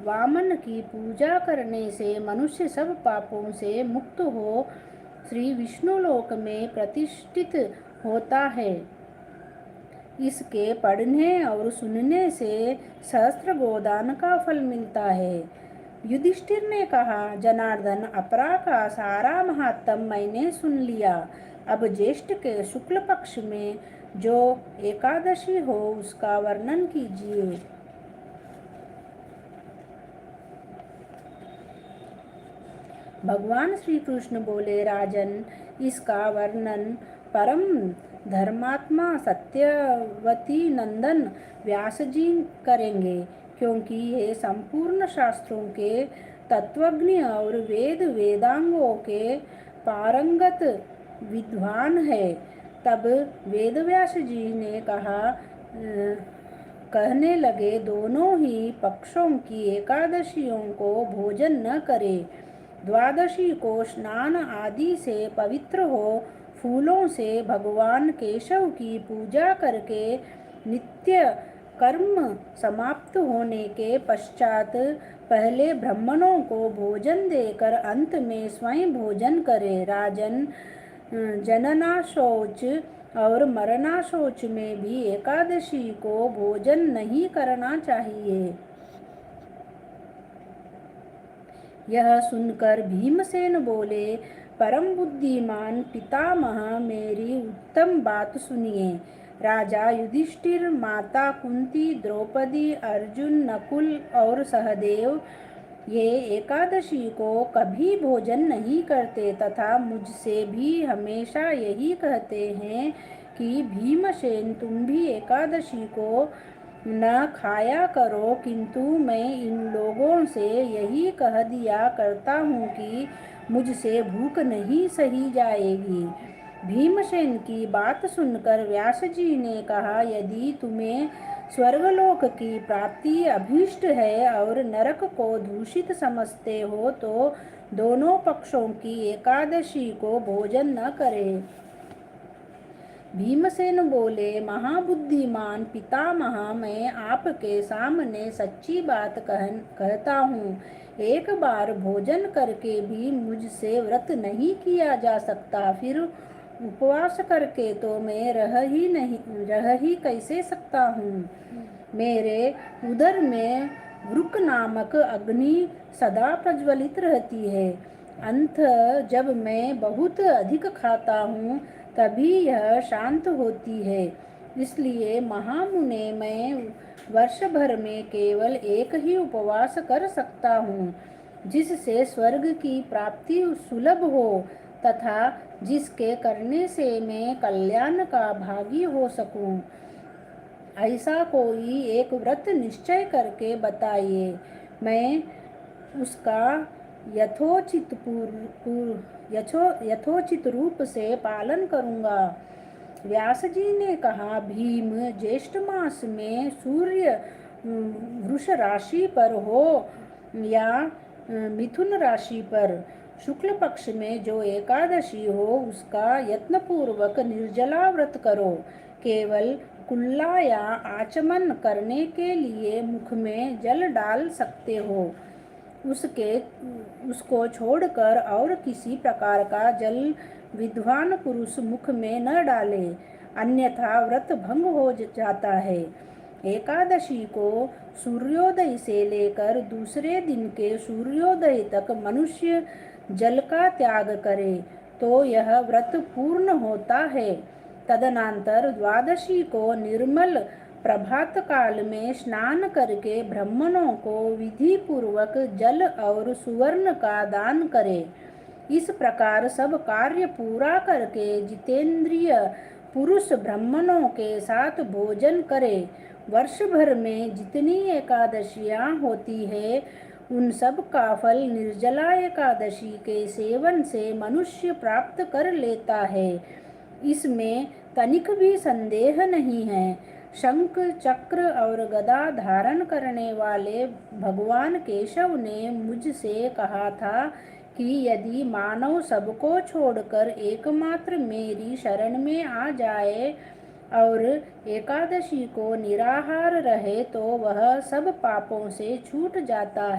वामन की पूजा करने से मनुष्य सब पापों से मुक्त हो श्री विष्णु लोक में प्रतिष्ठित होता है। इसके पढ़ने और सुनने से सहस्त्र गोदान का फल मिलता है। युधिष्ठिर ने कहा, जनार्दन, अपरा का सारा महात्म मैंने सुन लिया। अब ज्येष्ठ के शुक्ल पक्ष में जो एकादशी हो उसका वर्णन कीजिए। भगवान श्री कृष्ण बोले, राजन, इसका वर्णन परम धर्मात्मा सत्यवती नंदन व्यास जी करेंगे, क्योंकि ये संपूर्ण शास्त्रों के तत्वज्ञ और वेद वेदांगों के पारंगत विद्वान है। तब वेदव्यास जी ने कहने लगे, दोनों ही पक्षों की एकादशियों को भोजन न करे। द्वादशी को स्नान आदि से पवित्र हो फूलों से भगवान केशव की पूजा करके नित्य कर्म समाप्त होने के पश्चात पहले ब्राह्मणों को भोजन देकर अंत में स्वयं भोजन करे। राजन, जनना शौच और मरना शौच में भी एकादशी को भोजन नहीं करना चाहिए। यह सुनकर भीमसेन बोले, परम बुद्धिमान पितामह, मेरी उत्तम बात सुनिए। राजा युधिष्ठिर, माता कुंती, द्रौपदी, अर्जुन, नकुल और सहदेव ये एकादशी को कभी भोजन नहीं करते तथा मुझसे भी हमेशा यही कहते हैं कि भीमसेन, तुम भी एकादशी को न खाया करो, किंतु मैं इन लोगों से यही कह दिया करता हूँ कि मुझसे भूख नहीं सही जाएगी। भीमसेन की बात सुनकर व्यास जी ने कहा, यदि तुम्हें स्वर्गलोक की प्राप्ति अभीष्ट है और नरक को दूषित समझते हो तो दोनों पक्षों की एकादशी को भोजन न करें। भीमसेन बोले, महाबुद्धिमान पितामह, मैं आपके सामने सच्ची बात कहता हूँ। एक बार भोजन करके भी मुझसे व्रत नहीं किया जा सकता, फिर उपवास करके तो मैं रह ही कैसे सकता हूँ। मेरे उदर में वृक नामक अग्नि सदा प्रज्वलित रहती है। अंत जब मैं बहुत अधिक खाता हूँ तभी यह शांत होती है। इसलिए महामुने, मैं वर्ष भर में केवल एक ही उपवास कर सकता हूँ, जिससे स्वर्ग की प्राप्ति सुलभ हो तथा जिसके करने से मैं कल्याण का भागी हो सकूं। ऐसा कोई एक व्रत निश्चय करके बताइए, मैं उसका यथोचित रूप से पालन करूंगा। व्यास जी ने कहा, भीम, ज्येष्ठ मास में सूर्य वृष राशि पर हो या मिथुन राशि पर, शुक्ल पक्ष में जो एकादशी हो उसका यत्नपूर्वक निर्जला व्रत करो। केवल कुल्ला या आचमन करने के लिए मुख में जल डाल सकते हो। उसको छोड़कर और किसी प्रकार का जल विद्वान पुरुष मुख में न डाले, अन्यथा व्रत भंग हो जाता है। एकादशी को सूर्योदय से लेकर दूसरे दिन के सूर्योदय तक मनुष्य जल का त्याग करे तो यह व्रत पूर्ण होता है। तदनंतर द्वादशी को निर्मल प्रभात काल में स्नान करके ब्राह्मणों को विधि पूर्वक जल और सुवर्ण का दान करे। इस प्रकार सब कार्य पूरा करके जितेंद्रिय पुरुष ब्राह्मणों के साथ भोजन करे। वर्ष भर में जितनी एकादशियां होती है उन सब का फल निर्जला एकादशी के सेवन से मनुष्य प्राप्त कर लेता है, इसमें तनिक भी संदेह नहीं है। शंख, चक्र और गदा धारण करने वाले भगवान केशव ने मुझसे कहा था कि यदि मानव सबको छोड़कर एकमात्र मेरी शरण में आ जाए और एकादशी को निराहार रहे तो वह सब पापों से छूट जाता है।